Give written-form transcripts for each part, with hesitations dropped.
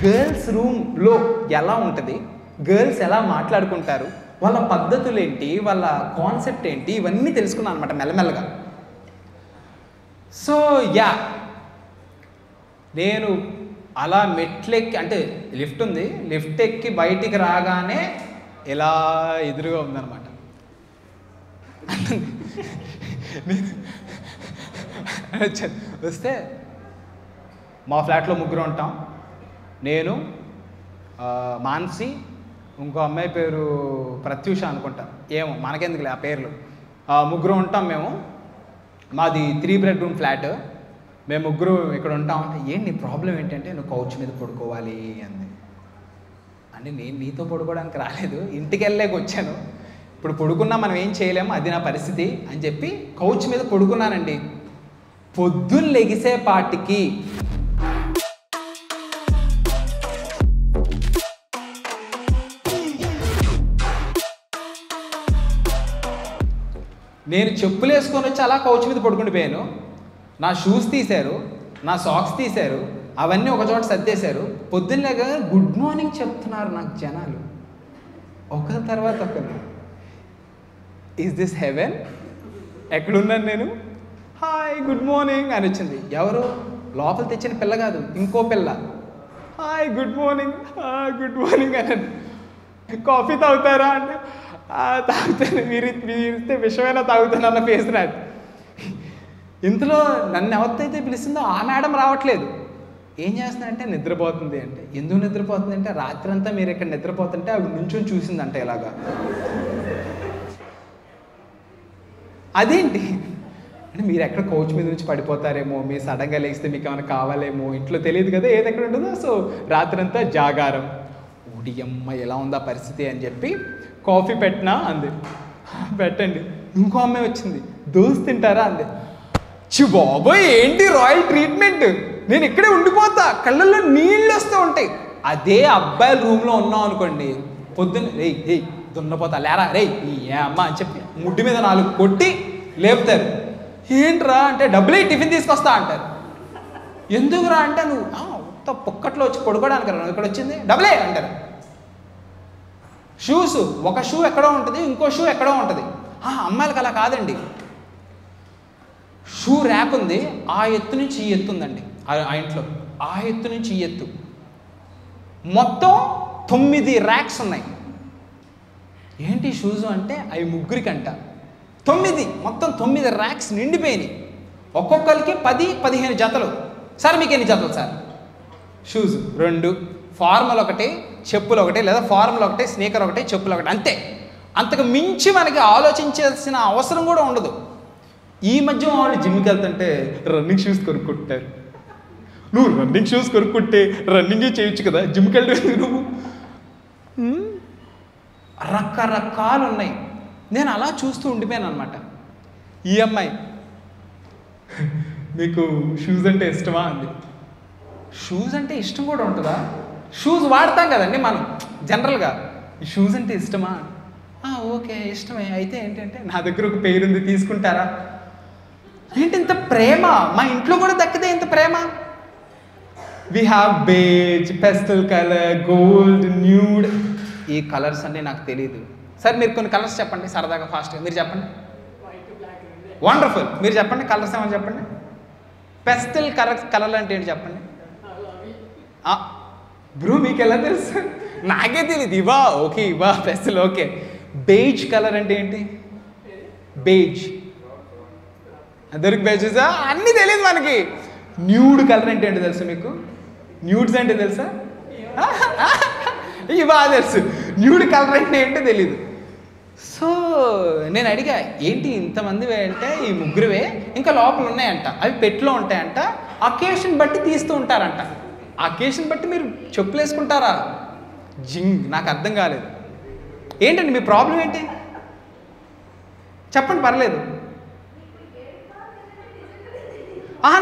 Girls రూమ్లో ఎలా ఉంటుంది, గర్ల్స్ ఎలా మాట్లాడుకుంటారు, వాళ్ళ పద్ధతులు ఏంటి, వాళ్ళ కాన్సెప్ట్ ఏంటి, ఇవన్నీ తెలుసుకున్నాను అనమాట మెల్లమెల్లగా. సో నేను అలా మెట్లెక్కి, అంటే లిఫ్ట్ ఉంది, లిఫ్ట్ ఎక్కి బయటికి రాగానే ఇలా ఎదురుగా ఉందన్నమాట. వస్తే మా ఫ్లాట్లో ముగ్గురు ఉంటాం, నేను, మాన్సి, ఇంకో అమ్మాయి పేరు ప్రత్యూష అనుకుంటా, ఏమో మనకెందుకులే ఆ పేర్లు, ముగ్గురు ఉంటాం మేము. మాది 3 బెడ్రూమ్ ఫ్లాట్, మేము ముగ్గురు ఇక్కడ ఉంటాం. ఏంటి నీ ప్రాబ్లం ఏంటంటే నువ్వు కౌచ్ మీద పడుకోవాలి అంది. అంటే నేను నీతో పడుకోవడానికి రాలేదు, ఇంటికి వెళ్ళలేక వచ్చాను, ఇప్పుడు పడుకున్నా మనం ఏం చేయలేము, అది నా పరిస్థితి అని చెప్పి కౌచ్ మీద పడుకున్నానండి. పొద్దున్న లెగిసేపాటికి నేను చెప్పులు వేసుకొని వచ్చి అలా కౌచ్ మీద పడుకుండిపోయాను. నా షూస్ తీశారు, నా సాక్స్ తీశారు, అవన్నీ ఒకచోట సర్దేశారు. పొద్దున్నలేగా గుడ్ మార్నింగ్ చెప్తున్నారు నాకు జనాలు, ఒకరి తర్వాత ఒకరు. Is this heaven? ఎక్కడున్నాను నేను? హాయ్ గుడ్ మార్నింగ్ అని వచ్చింది. ఎవరు? లోపల తెచ్చిన పిల్ల కాదు, ఇంకో పిల్ల. Hi good morning, good morning అని. కాఫీ తాగుతారా అంటే తాగుతాను, మీరు ఇస్తే విషమైనా తాగుతాను అన్న ఫేస్ నాది. ఇంతలో నన్ను ఎవరితైతే పిలుస్తుందో ఆ మేడం రావట్లేదు. ఏం చేస్తున్నారంటే నిద్రపోతుంది అంటే. ఎందుకు నిద్రపోతుంది అంటే రాత్రి అంతా మీరు ఇక్కడ నిద్రపోతుంటే ఆవిడ నుంచొని చూసిందంటే ఇలాగా. అదేంటి అంటే మీరు ఎక్కడ కౌచ్ మీద నుంచి పడిపోతారేమో, మీరు సడన్గా లేస్తే మీకు ఏమైనా కావాలేమో, ఇంట్లో తెలియదు కదా ఏది ఎక్కడ ఉంటుందో. సో రాత్రంతా జాగారం. ఉడియమ్మ ఎలా ఉందా పరిస్థితి అని చెప్పి కాఫీ పెట్టినా అంది. పెట్టండి. ఇంకో అమ్మాయి వచ్చింది, దోశ తింటారా అంది. చి బాబోయ్ ఏంటి రాయల్ ట్రీట్మెంట్, నేను ఇక్కడే ఉండిపోతా, కళ్ళల్లో నీళ్ళు వస్తూ ఉంటాయి. అదే అబ్బాయిల రూమ్లో ఉన్నాం అనుకోండి, పొద్దున్న రేయ్ దున్నపోతా లేరా రే ఏ అమ్మ అని చెప్పి ముడ్డి మీద 4 కొట్టి లేపుతారు. ఏంట్రా అంటే డబ్బులే టిఫిన్ తీసుకొస్తా అంటారు. ఎందుకురా అంటే నువ్వు పొక్కట్లో వచ్చి పడుకోవడానికి రా, ఇక్కడ వచ్చింది డబ్బులే అంటారు. షూస్, ఒక షూ ఎక్కడో ఉంటుంది, ఇంకో షూ ఎక్కడో ఉంటుంది. అమ్మాయిలకు అలా కాదండి. షూ ర్యాక్ ఉంది, ఆ ఎత్తు నుంచి ఈ ఎత్తు ఉందండి ఆ ఇంట్లో, ఆ ఎత్తు నుంచి ఈ ఎత్తు మొత్తం 9 ర్యాక్స్ ఉన్నాయి. ఏంటి షూస్ అంటే అవి ముగ్గురికంట 9, మొత్తం 9 ర్యాక్స్ నిండిపోయినాయి. ఒక్కొక్కరికి 10-15 జతలు. సార్ మీకు ఎన్ని జతలు సార్? షూస్ 2, ఫార్మల్ 1, చెప్పులు 1, లేదా ఫార్మల్ 1, స్నీకర్ 1, చెప్పులు 1, అంతే. అంతకు మించి మనకి ఆలోచించాల్సిన అవసరం కూడా ఉండదు. ఈ మధ్య వాళ్ళు జిమ్కి వెళ్తుంటే రన్నింగ్ షూస్ కొనుక్కుంటారు. నువ్వు రన్నింగ్ షూస్ కొనుక్కుంటే రన్నింగే చేయొచ్చు కదా, జిమ్కి వెళ్ళలేదు నువ్వు. రకరకాలు ఉన్నాయి. నేను అలా చూస్తూ ఉండిపోయాను అనమాట. ఈ అమ్మాయి మీకు షూస్ అంటే ఇష్టమా అంది. షూస్ అంటే ఇష్టం కూడా ఉంటుందా? షూస్ వాడతాం కదండి మనం జనరల్గా. షూస్ అంటే ఇష్టమా? ఓకే ఇష్టమే. అయితే ఏంటంటే నా దగ్గర ఒక పేరు ఉంది, తీసుకుంటారా? ఏంటి ఇంత ప్రేమ? మా ఇంట్లో కూడా దక్కితే ఇంత ప్రేమ. We have beige, pastel colour, gold, nude. ఈ కలర్స్ అన్నీ నాకు తెలియదు. సార్ మీరు కొన్ని కలర్స్ చెప్పండి సరదాగా, ఫాస్ట్గా మీరు చెప్పండి. వండర్ఫుల్. మీరు చెప్పండి కలర్స్ ఏమని చెప్పండి. పెస్టల్ కలర్ అంటే ఏంటి చెప్పండి. బ్రో మీకు ఎలా తెలుసు? నాకే తెలియదు. ఇవా ఓకే, ఇవా పెస్టల్ ఓకే. బేజ్ కలర్ అంటే ఏంటి? బేజ్ అందరికి బేజెసా? అన్నీ తెలియదు మనకి. న్యూడ్ కలర్ అంటే ఏంటి తెలుసు మీకు? న్యూడ్స్ అంటే తెలుసా? ఇవా తెలుసు. న్యూడ్ కలర్ అంటే ఏంటో తెలీదు. సో నేను అడిగా ఏంటి ఇంతమంది అంటే ఈ ముగ్గురువే, ఇంకా లోపల ఉన్నాయంట, అవి పెట్టులో ఉంటాయంట, అకేషన్ బట్టి తీస్తూ ఉంటారంట. అకేషన్ బట్టి మీరు చెప్పులు వేసుకుంటారా? నాకు అర్థం కాలేదు. ఏంటండి మీ ప్రాబ్లం ఏంటి చెప్పండి, పర్లేదు.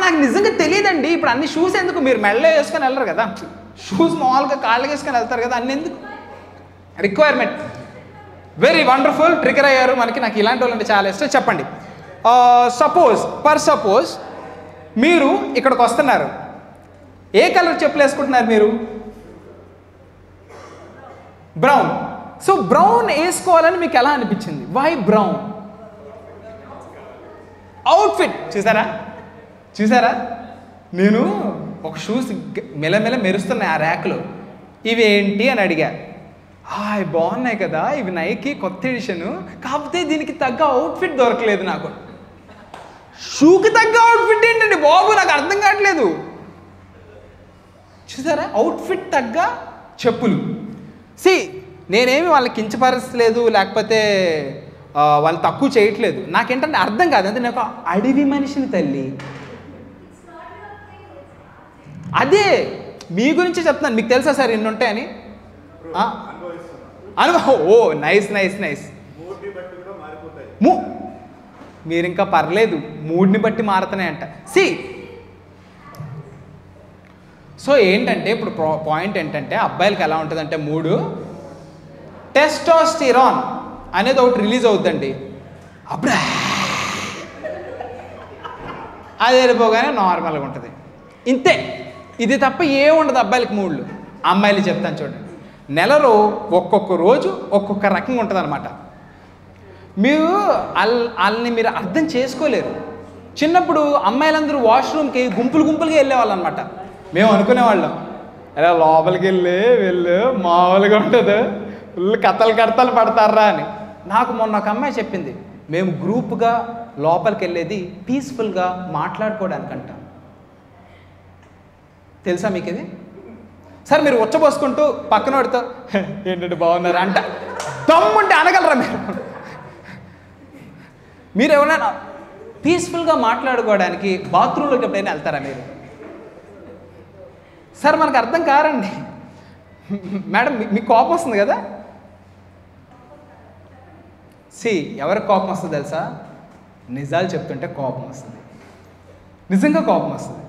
నాకు నిజంగా తెలియదండి. ఇప్పుడు అన్ని షూస్ ఎందుకు? మీరు మెడలో వేసుకొని వెళ్ళరు కదా, షూస్ మామూలుగా కాళ్ళకి వేసుకొని వెళ్తారు కదా, అన్ని ఎందుకు? రిక్వైర్మెంట్. Very wonderful. ట్రిగర్ అయ్యారు మనకి. నాకు ఇలాంటి వాళ్ళు అంటే చాలా ఇష్టం. చెప్పండి. సపోజ్ మీరు ఇక్కడికి వస్తున్నారు, ఏ కలర్ చెప్పులు వేసుకుంటున్నారు మీరు? బ్రౌన్. సో బ్రౌన్ వేసుకోవాలని మీకు ఎలా అనిపించింది? Why brown? అవుట్ఫిట్ చూసారా నేను ఒక షూస్ మెల్లమెల్ల మెరుస్తున్నాయి ఆ ర్యాక్లో. ఇవి ఏంటి అని అడిగా. అవి బాగున్నాయి కదా, ఇవి నైకి కొత్త ఎడిషను, కాకపోతే దీనికి తగ్గ అవుట్ఫిట్ దొరకలేదు నాకు. షూకి తగ్గ అవుట్ఫిట్ ఏంటండి బాబు, నాకు అర్థం కావట్లేదు. చూసారా, అవుట్ఫిట్ తగ్గ చెప్పులు. నేనేమి వాళ్ళకి కించపరచలేదు, లేకపోతే వాళ్ళు తక్కువ చేయట్లేదు. నాకేంటంటే అర్థం కాదు. అంటే నాకు అడవి మనిషిని తల్లి, అదే మీ గురించి చెప్తున్నాను. మీకు తెలుసా సార్ ఇన్ని ఉంటాయని? అనుభవం. ఓ నైస్. మీరు ఇంకా పర్లేదు, మూడ్ని బట్టి మారుతున్నాయంట. సో ఏంటంటే ఇప్పుడు పాయింట్ ఏంటంటే అబ్బాయిలకి ఎలా ఉంటుందంటే మూడు, టెస్టోస్టిరాన్ అనేది ఒకటి రిలీజ్ అవుతుందండి. అప్పుడే అది వెళ్ళిపోగానే నార్మల్గా ఉంటుంది. ఇంతే, ఇది తప్ప ఏముండదు అబ్బాయిలకి మూడ్లు. అమ్మాయిలు చెప్తాను చూడండి, నెలలో ఒక్కొక్క రోజు ఒక్కొక్క రకంగా ఉంటుంది అనమాట. మీరు వాళ్ళని మీరు అర్థం చేసుకోలేరు. చిన్నప్పుడు అమ్మాయిలందరూ వాష్రూమ్కి గుంపులుగా వెళ్ళేవాళ్ళు అనమాట. మేము అనుకునేవాళ్ళం, అలా లోపలికి వెళ్ళు మామూలుగా ఉంటుంది, ఫుల్ కథలు పడతారా అని. నాకు మొన్న ఒక అమ్మాయి చెప్పింది, మేము గ్రూప్గా లోపలికి వెళ్ళేది పీస్ఫుల్గా మాట్లాడుకోవడానికంట. తెలుసా మీకు ఇది? సార్ మీరు ఉచ్చబోసుకుంటూ పక్కనోడితో ఏంటంటే బాగున్నారా అంట, దమ్ముంటే అనగలరా మీరు ఎవరైనా పీస్ఫుల్గా మాట్లాడుకోవడానికి బాత్రూంలోకి ఎప్పుడైనా వెళ్తారా మీరు? సార్ మనకు అర్థం కారండి. మేడం మీకు కోపం వస్తుంది కదా? ఎవరికి కోపం వస్తుంది తెలుసా? నిజాలు చెప్తుంటే కోపం వస్తుంది, నిజంగా కోపం వస్తుంది.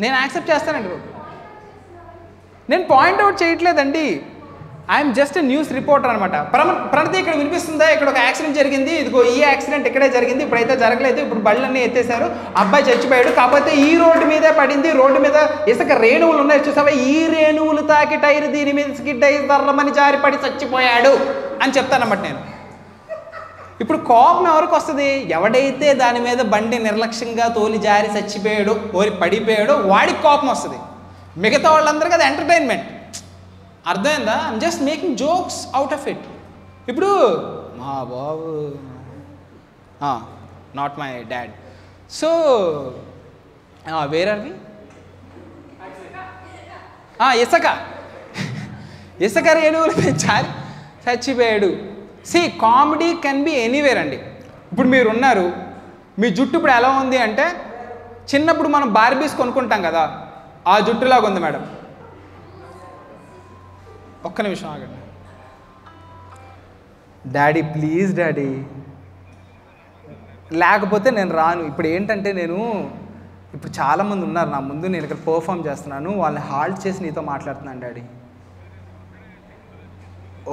నేను యాక్సెప్ట్ చేస్తానండి, నేను పాయింట్అవుట్ చేయట్లేదండి. ఐఎమ్ జస్ట్ న్యూస్ రిపోర్టర్ అనమాట. ప్రణతి ఇక్కడ వినిపిస్తుందా? ఇక్కడ ఒక యాక్సిడెంట్ జరిగింది, ఇదిగో ఈ యాక్సిడెంట్ ఇక్కడే జరిగింది, ఇప్పుడైతే జరగలేదు, ఇప్పుడు బళ్ళన్నీ ఎత్తేసారు, అబ్బాయి చచ్చిపోయాడు, కాకపోతే ఈ రోడ్డు మీదే పడింది, రోడ్డు మీద ఇసుక రేణువులు ఉన్నాయి చూసావా, ఈ రేణువులు తాకి టైర్ దీని మీద స్కిడ్ అయ్యి తర్రమని జారిపడి చచ్చిపోయాడు అని చెప్తానమాట నేను. ఇప్పుడు కోపం ఎవరికి వస్తుంది? ఎవడైతే దాని మీద బండి నిర్లక్ష్యంగా తోలి జారి చచ్చిపోయాడు, పడిపోయాడో వాడికి కోపం వస్తుంది. మిగతా వాళ్ళందరికీ అది ఎంటర్టైన్మెంట్. అర్థమైందా? I'm just making jokes out of it. ఇప్పుడు మా బాబు not my dad. So where are we? ఇసుక రేణువులు పెంచాలి, చచ్చిపోయాడు. కామెడీ కెన్ బి ఎనీవేర్ అండి. ఇప్పుడు మీరు ఉన్నారు, మీ జుట్టు ఇప్పుడు ఎలా ఉంది అంటే, చిన్నప్పుడు మనం బార్బీస్ కొనుక్కుంటాం కదా, ఆ జుట్టులాగా ఉంది మేడం. ఒక్క నిమిషం ఆగండి. డాడీ ప్లీజ్ డాడీ, లేకపోతే నేను రాను. ఇప్పుడు ఏంటంటే ఇప్పుడు చాలామంది ఉన్నారు నా ముందు, నేను ఇక్కడ పర్ఫామ్ చేస్తున్నాను, వాళ్ళని హాల్ట్ చేసి నీతో మాట్లాడుతున్నాను daddy.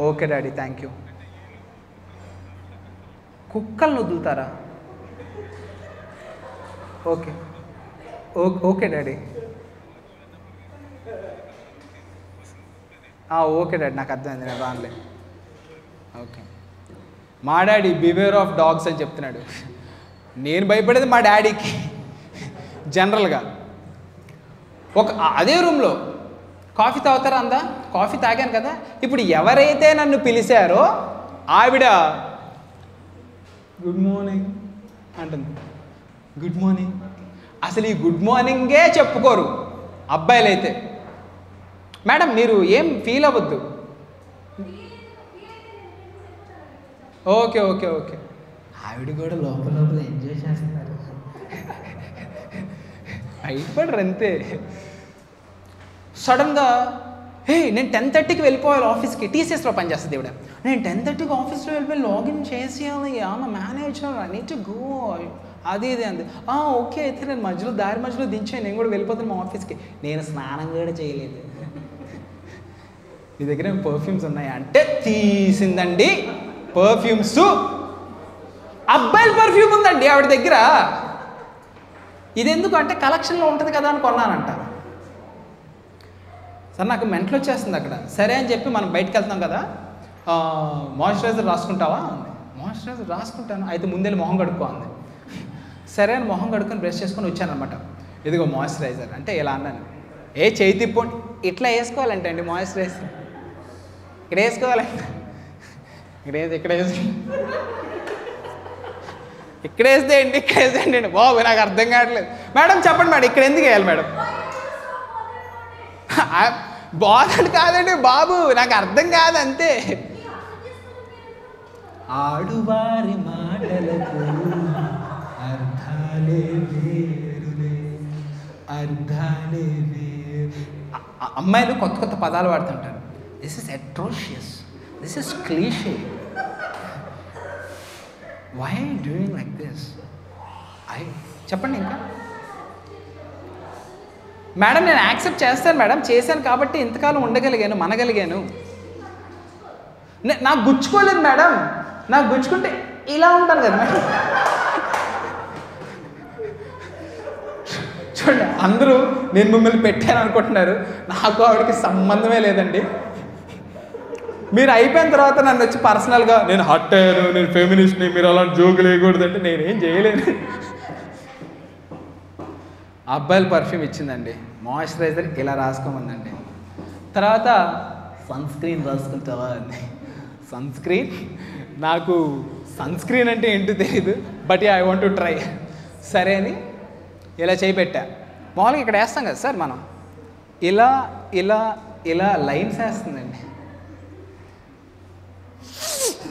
Okay daddy, thank you. కుక్కలను వదులుతారా? Okay okay daddy, okay daddy, నాకు అర్థమైంది, నేను రానులే. ఓకే, మా డాడీ బివేర్ ఆఫ్ డాగ్స్ అని చెప్తున్నాడు. నేను భయపడేది మా డాడీకి. జనరల్గా అదే రూమ్లో కాఫీ తాగుతారా అందా, కాఫీ తాగాను కదా. ఇప్పుడు ఎవరైతే నన్ను పిలిచారో ఆవిడ గుడ్ మార్నింగ్ అంటుంది. గుడ్ మార్నింగ్, అసలు ఈ గుడ్ మార్నింగే చెప్పుకోరు అబ్బాయిలైతే. మేడం మీరు ఏం ఫీల్ అవ్వద్దు. ఓకే ఓకే ఓకే, ఆవిడ కూడా లోపల ఎంజాయ్ చేస్తున్నారు, అయిపోయారు అంతే. సడన్గా నేను 10:30కి వెళ్ళిపోవాలి ఆఫీస్కి, టీసీఎస్లో పనిచేస్తుంది ఇవిడ. నేను 10:30కి ఆఫీస్లో వెళ్ళిపోయి లాగిన్ చేసేయాలి, ఆమె manager, I need to go, అది ఇది అంది. ఓకే అయితే నేను దారి మధ్యలో దించాను, నేను కూడా వెళ్ళిపోతాను మా ఆఫీస్కి. నేను స్నానం కూడా చేయలేదు. మీ దగ్గర పర్ఫ్యూమ్స్ ఉన్నాయా అంటే తీసిందండి పర్ఫ్యూమ్స్. అబ్బాయిల పర్ఫ్యూమ్ ఉందండి ఆవిడ దగ్గర. ఇది ఎందుకు అంటే కలెక్షన్లో ఉంటుంది కదా అని కొన్నానంట. సార్ నాకు మెంటల్ వచ్చేస్తుంది అక్కడ. సరే అని చెప్పి మనం బయటకు వెళ్తాం కదా, మాయిశ్చరైజర్ రాసుకుంటావా అంది. మాయిశ్చరైజర్ రాసుకుంటాను, అయితే ముందెళ్ళి మొహం కడుక్కో అంది. సరే అని మొహం కడుక్కొని బ్రష్ చేసుకొని వచ్చానమాట. ఇదిగో మాయిశ్చరైజర్ అంటే ఇలా అన్నాను. ఏ చేయి తిప్పండి, ఇట్లా వేసుకోవాలంటే అండి మాయిశ్చరైజర్, ఇక్కడ వేసుకోవాలంట, ఇక్కడ వేసి ఇక్కడ వేస్తే ఏంటి, ఇక్కడ వేసేయండి అండి. బాబు నాకు అర్థం కావట్లేదు. మేడం చెప్పండి మేడం, ఇక్కడ ఎందుకు వేయాలి మేడం? బాధలు కాదండి బాబు, నాకు అర్థం కాదు అంతే. ఆడువారి మాటలకు అర్థాలే వేరులే, అర్థాలే వేరు. అమ్మాయిలు కొత్త కొత్త పదాలు వాడుతుంటారు. This is atrocious, this is cliché, why are you doing like this? చెప్పండి ఇంకా. మేడం నేను యాక్సెప్ట్ చేస్తాను మేడం, చేశాను కాబట్టి ఇంతకాలం ఉండగలిగాను, మనగలిగాను. నాకు గుచ్చుకోలేదు మేడం, నాకు గుచ్చుకుంటే ఇలా ఉంటాను కదా మేడం. చూడండి, అందరూ నేను మిమ్మల్ని పెట్టాను అనుకుంటున్నారు, నాకు ఆవిడకి సంబంధమే లేదండి. మీరు అయిపోయిన తర్వాత నన్ను వచ్చి పర్సనల్గా నేను హట్ అయ్యాను, నేను ఫెమినిస్ట్ని, మీరు అలాంటి జోకులు వేయకూడదంటే నేనేం చేయలేను. అబ్బాయిల పర్ఫ్యూమ్ ఇచ్చిందండి, మాయిశ్చరైజర్ ఇలా రాసుకోమందండి. తర్వాత సన్ స్క్రీన్ రాసుకుంటావా అండి. సన్ స్క్రీన్, నాకు సన్ స్క్రీన్ అంటే ఏంటో తెలియదు, but I want to try. సరే అని ఇలా చేయి పెట్టా. మామూలుగా ఇక్కడ వేస్తాం కదా సార్ మనం, ఇలా ఇలా ఇలా లైన్స్ వేస్తుందండి.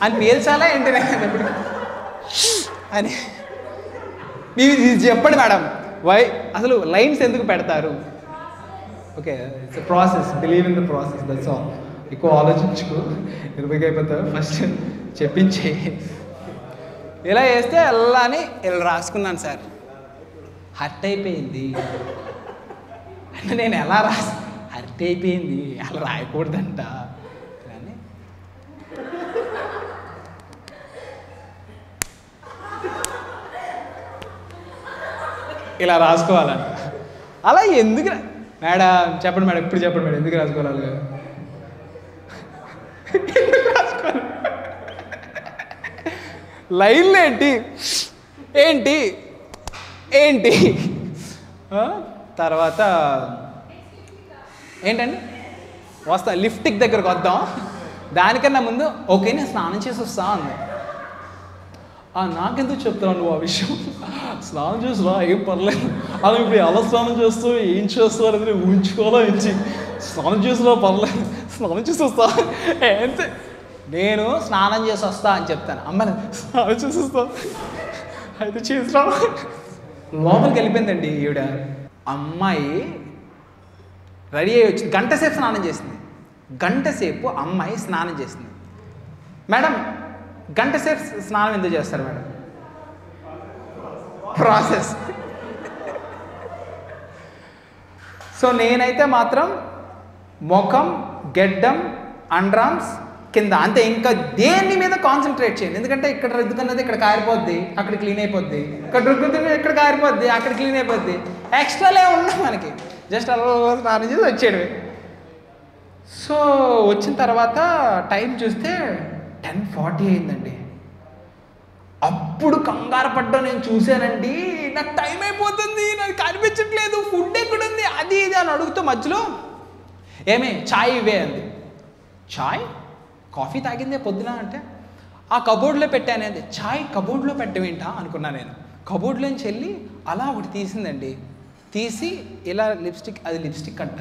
అని పీల్చాలా ఏంటి ఇప్పుడు అని ఇది చెప్పండి మేడం, వై అసలు లైన్స్ ఎందుకు పెడతారు? Okay, it's a process, believe in the process, that's all. ఎక్కువ ఆలోచించుకో, ఇరవైకి అయిపోతావు, ఫస్ట్ చెప్పించే. ఇలా వేస్తే అలా అని ఇలా రాసుకున్నాను సార్. హర్ట్ అయిపోయింది అంటే నేను ఎలా హర్ట్ అయిపోయింది అలా రాయకూడదంట కానీ ఇలా రాసుకోవాలంట. అలా ఎందుకు మేడం చెప్పండి మేడం, ఇప్పుడు చెప్పండి మేడం, ఎందుకు రాసుకోవాలి? ఎందుకు రాసుకోవాలి? లైన్లు ఏంటి ఏంటి ఏంటి తర్వాత ఏంటండి వస్తా, లిఫ్టిక్ దగ్గరకు వద్దాం. దానికన్నా ముందు ఓకే నేను స్నానం చేసి వస్తా అంది. నాకెందుకు చెప్తాను నువ్వు ఆ విషయం? స్నానం చేసినా ఏం పర్లేదు, అది ఇప్పుడు ఎలా స్నానం చేస్తావు ఏం చేస్తావు అనేది ఊహించుకోవాలా ఇచ్చి స్నానం చేసినా పర్లేదు, స్నానం చేసి వస్తా అంతే. నేను స్నానం చేసి వస్తా అని చెప్తాను. అమ్మాయి స్నానం చేసి వస్తా అయితే చేసినా లోపలికి వెళ్ళిపోయిందండి ఈవిడ. అమ్మాయి రెడీ అయ్యి వచ్చింది, గంట సేపు స్నానం చేసింది. గంట సేపు అమ్మాయి స్నానం చేసింది. మేడం గంట సేపు స్నానం ఎందుకు చేస్తారు మేడం? ప్రాసెస్. సో నేనైతే మాత్రం ముఖం, గెడ్డం, అండ్రామ్స్ కింద అంతే, ఇంకా దేని మీద కాన్సన్ట్రేట్ చేయండి. ఎందుకంటే ఇక్కడ రుద్దుకున్నది ఇక్కడ కారిపోద్ది, అక్కడ క్లీన్ అయిపోద్ది, ఇక్కడ రుద్దుకున్నది ఇక్కడ కారిపోద్ది, అక్కడ క్లీన్ అయిపోద్ది. ఎక్స్ట్రాలే ఉన్నాయి మనకి, జస్ట్ అలా స్నానం చేసి వచ్చేయడమే. సో వచ్చిన తర్వాత టైం చూస్తే 10:40 అయిందండి. అప్పుడు కంగారు పడ్డా నేను చూశానండి, నాకు టైం అయిపోతుంది, నాకు కనిపించట్లేదు, ఫుడ్ ఎక్కడుంది అది ఇది అని అడుగుతూ మధ్యలో ఏమే చాయ్ ఇవే అంది. చాయ్ కాఫీ తాగిందే పొద్దున అంటే ఆ కబోర్డ్లో పెట్టానేది. చాయ్ కబోర్డ్లో పెట్టవేంటా అనుకున్నా నేను. కబోర్డ్లోంచి వెళ్ళి అలా ఒకటి తీసిందండి, తీసి ఇలా లిప్స్టిక్, అది లిప్స్టిక్ అంట.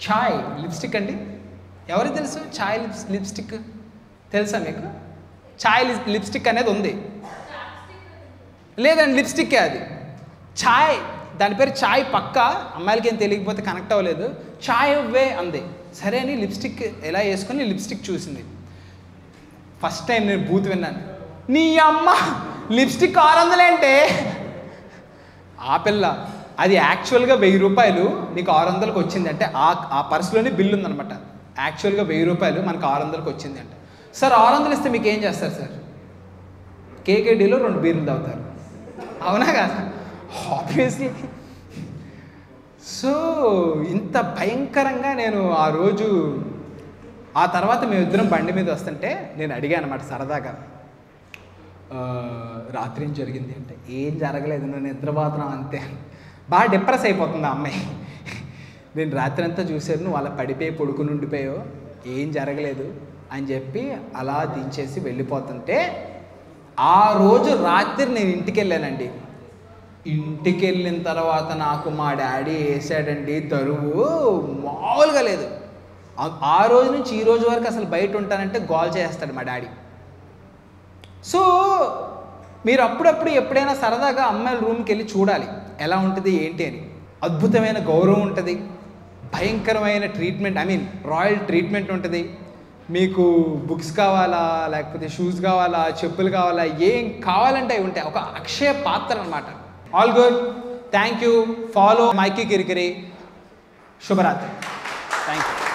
చాయ్ లిప్స్టిక్ అండి, ఎవరికి తెలుసు చాయ్ లిప్స్టిక్ తెలుసా మీకు? చాయ్ లిప్స్టిక్ అనేది ఉంది. లేదండి లిప్స్టిక్కే అది. చాయ్ దాని పేరు చాయ్. పక్క అమ్మాయిలకి ఏం తెలియకపోతే కనెక్ట్ అవ్వలేదు. చాయ్ ఇవ్వే అంది. సరే అని లిప్స్టిక్ ఎలా వేసుకొని లిప్స్టిక్ చూసింది. ఫస్ట్ టైం నేను బూత్ విన్నాను. నీ అమ్మ లిప్స్టిక్ 600 అంటే ఆ పిల్ల అది యాక్చువల్గా 1000 రూపాయలు నీకు 600కి వచ్చింది అంటే ఆ పర్సులోనే బిల్లు ఉందనమాట. యాక్చువల్గా 1000 రూపాయలు మనకు 600కి వచ్చింది అంటే, సార్ 600 ఇస్తే మీకు ఏం చేస్తారు సార్? కేకేడీలో 2 బీర్లు తాగుతారు, అవునా కదా? ఆబ్వియస్లీ. సో ఇంత భయంకరంగా నేను ఆ రోజు, ఆ తర్వాత మేమిద్దరం బండి మీద వస్తుంటే నేను అడిగాను అనమాట సరదాగా, రాత్రి ఏం జరిగింది అంటే, ఏం జరగలేదు, నువ్వు నిద్రపోతున్నావు అంతే. బాగా డిప్రెస్ అయిపోతుంది ఆ అమ్మాయి. నేను రాత్రి అంతా చూశాను, నువ్వు అలా పడిపోయి పడుకుని ఉండిపోయావు, ఏం జరగలేదు అని చెప్పి అలా దించేసి వెళ్ళిపోతుంటే, ఆ రోజు రాత్రి నేను ఇంటికి వెళ్ళానండి. ఇంటికి వెళ్ళిన తర్వాత నాకు మా డాడీ వేసాడండి దరువు, మామూలుగా లేదు. ఆ రోజు నుంచి ఈ రోజు వరకు అసలు బయట ఉంటానంటే గోల్ చేస్తాడు మా డాడీ. సో మీరు అప్పుడప్పుడు ఎప్పుడైనా సరదాగా అమ్మాయిల రూమ్కి వెళ్ళి చూడాలి ఎలా ఉంటుంది ఏంటి అని. అద్భుతమైన గౌరవం ఉంటుంది, భయంకరమైన treatment, I mean royal treatment ఉంటుంది. మీకు బుక్స్ కావాలా, లేకపోతే షూస్ కావాలా, చెప్పులు కావాలా, ఏం కావాలంటే అవి ఉంటాయి. ఒక అక్షయ పాత్ర అనమాట. All good, thank you. Follow మైకీ కిరికిరి. శుభరాత్రి. Thank you.